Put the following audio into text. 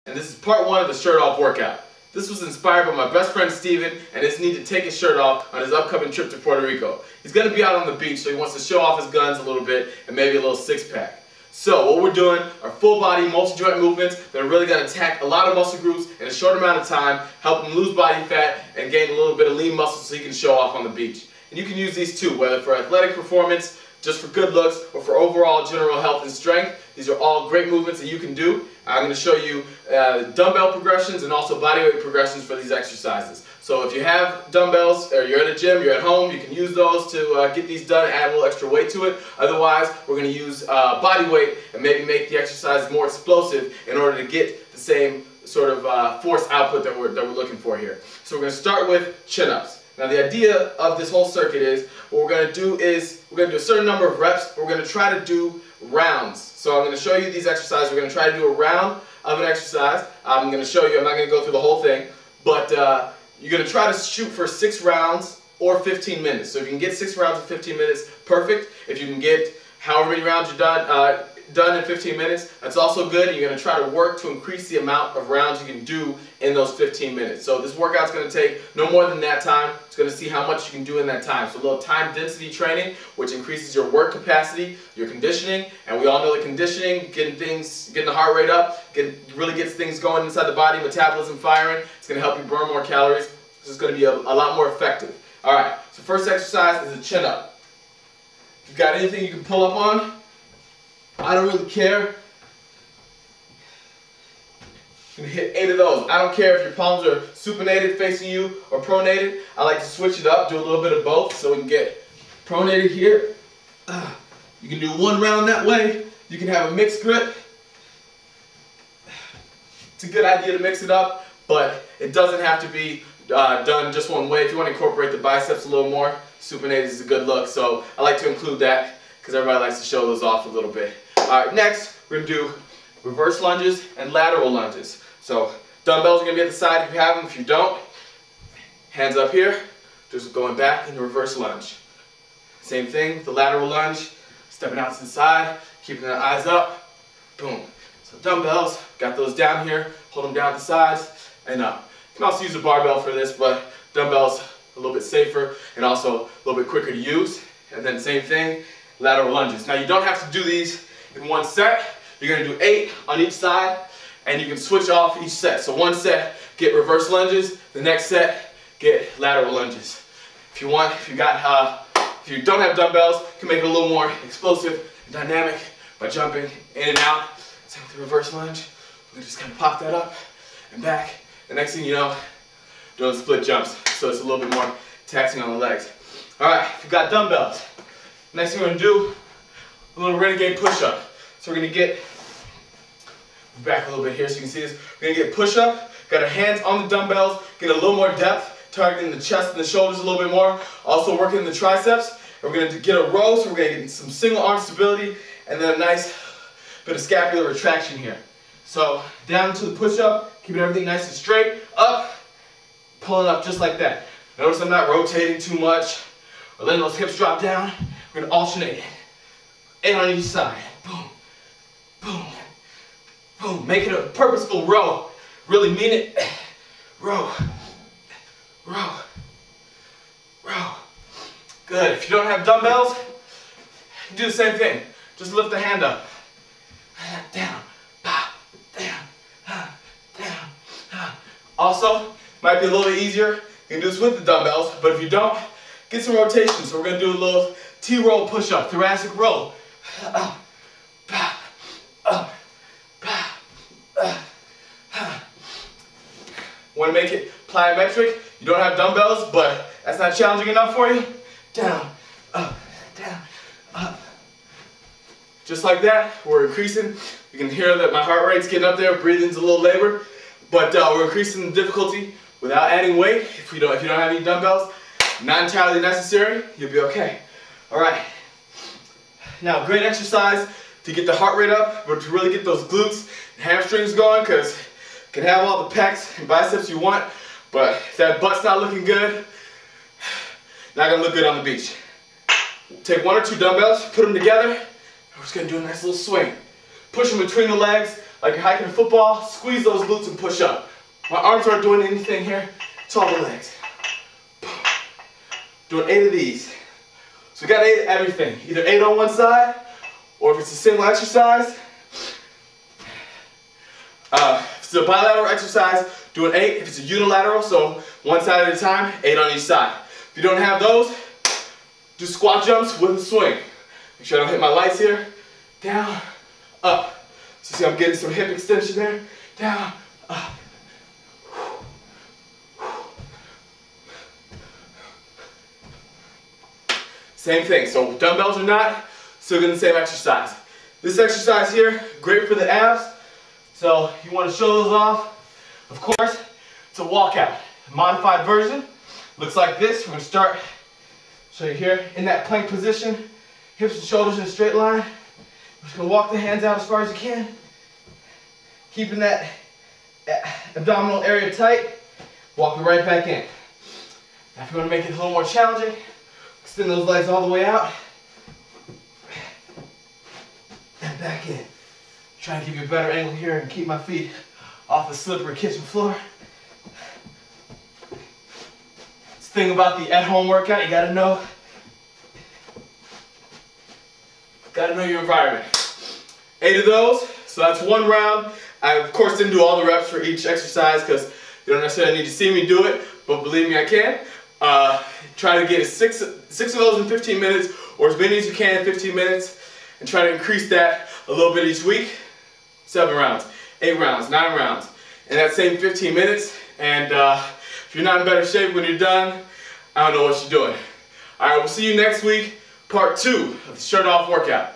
and this is part 1 of the shirt off workout. This was inspired by my best friend Steven and his need to take his shirt off on his upcoming trip to Puerto Rico. He's going to be out on the beach, so he wants to show off his guns a little bit and maybe a little six-pack. So what we're doing are full body multi-joint movements that are really going to attack a lot of muscle groups in a short amount of time, help him lose body fat and gain a little bit of lean muscle so he can show off on the beach. And you can use these too, whether for athletic performance, just for good looks, or for overall general health and strength. These are all great movements that you can do. I'm going to show you dumbbell progressions and also bodyweight progressions for these exercises. So if you have dumbbells, or you're at a gym, you're at home, you can use those to get these done and add a little extra weight to it. Otherwise, we're going to use body weight and maybe make the exercise more explosive in order to get the same sort of force output that we're looking for here. So we're going to start with chin-ups. Now the idea of this whole circuit is, what we're going to do is, we're going to do a certain number of reps, but we're going to try to do rounds. So I'm going to show you these exercises. We're going to try to do a round of an exercise. I'm going to show you, I'm not going to go through the whole thing, but you're going to try to shoot for 6 rounds or 15 minutes. So if you can get 6 rounds in 15 minutes, perfect. If you can get however many rounds you're done in 15 minutes, that's also good. You're going to try to work to increase the amount of rounds you can do in those 15 minutes. So this workout's going to take no more than that time. It's going to see how much you can do in that time. So a little time density training, which increases your work capacity, your conditioning, and we all know that conditioning, getting the heart rate up, really gets things going inside the body, metabolism firing. It's going to help you burn more calories. This is going to be a lot more effective. All right, so first exercise is a chin up. If you've got anything you can pull up on, I don't really care. You can hit 8 of those. I don't care if your palms are supinated facing you or pronated. I like to switch it up, do a little bit of both so we can get pronated here. You can do 1 round that way. You can have a mixed grip. It's a good idea to mix it up, but it doesn't have to be done just one way. If you want to incorporate the biceps a little more, supinated is a good look, so I like to include that because everybody likes to show those off a little bit. Alright, next we're going to do reverse lunges and lateral lunges. So dumbbells are going to be at the side if you have them. If you don't, hands up here, just going back into reverse lunge. Same thing, the lateral lunge, stepping out to the side, keeping the eyes up, boom. So dumbbells, got those down here, hold them down at the sides and up. You can also use a barbell for this, but dumbbells a little bit safer and also a little bit quicker to use. And then same thing, lateral lunges. Now you don't have to do these in one set. You're going to do 8 on each side, and you can switch off each set. So one set, get reverse lunges. The next set, get lateral lunges. If you want, if you don't have dumbbells, you can make it a little more explosive and dynamic by jumping in and out. Same with the reverse lunge. We can just kind of pop that up and back. The next thing you know, doing split jumps. So it's a little bit more taxing on the legs. All right, if you've got dumbbells, next thing we're going to do, a little renegade push-up. So we're going to get back a little bit here so you can see this. We're going to get push-up, got our hands on the dumbbells, get a little more depth, targeting the chest and the shoulders a little bit more, also working the triceps. And we're going to get a row, so we're going to get some single arm stability, and then a nice bit of scapular retraction here. So down to the push-up, keeping everything nice and straight, up, pulling up just like that. Notice I'm not rotating too much, or letting those hips drop down. We're going to alternate. 8 on each side. Boom, boom, boom. Make it a purposeful row. Really mean it. Row, row, row. Good. If you don't have dumbbells, you do the same thing. Just lift the hand up. Down, down, down. Also, might be a little bit easier. You can do this with the dumbbells, but if you don't, get some rotation. So we're going to do a little T-roll push-up, thoracic roll. Want to make it plyometric? You don't have dumbbells, but that's not challenging enough for you? Down, up, down, up. Just like that, we're increasing. You can hear that my heart rate's getting up there, breathing's a little labored, but we're increasing the difficulty without adding weight. If you don't have any dumbbells, not entirely necessary, you'll be okay. All right. Now, great exercise to get the heart rate up, but to really get those glutes and hamstrings going, because you can have all the pecs and biceps you want, but if that butt's not looking good, not gonna look good on the beach. Take 1 or 2 dumbbells, put them together, and we're just gonna do a nice little swing. Push them between the legs, like you're hiking a football, squeeze those glutes and push up. My arms aren't doing anything here, it's all the legs. Doing 8 of these. So we got 8 of everything. Either 8 on one side, or if it's a single exercise, if it's a bilateral exercise, do an 8. If it's a unilateral, so one side at a time, 8 on each side. If you don't have those, do squat jumps with a swing. Make sure I don't hit my lights here. Down, up. So see I'm getting some hip extension there. Down, up. Same thing, so dumbbells or not, still getting the same exercise. This exercise here, great for the abs. So you want to show those off. Of course, it's a walkout. Modified version looks like this. We're going to start, show you here, in that plank position. Hips and shoulders in a straight line. We're just going to walk the hands out as far as you can. Keeping that abdominal area tight. Walk it right back in. Now if you want to make it a little more challenging, extend those legs all the way out. And back in. Try to give you a better angle here and keep my feet off the slippery kitchen floor. This thing about the at-home workout, you gotta know your environment. 8 of those, so that's 1 round. I of course didn't do all the reps for each exercise because you don't necessarily need to see me do it, but believe me, I can. Try to get 6 of those in 15 minutes, or as many as you can in 15 minutes, and try to increase that a little bit each week. 7 rounds, 8 rounds, 9 rounds, in that same 15 minutes. And if you're not in better shape when you're done, I don't know what you're doing. All right, we'll see you next week, part 2 of the shirt off workout.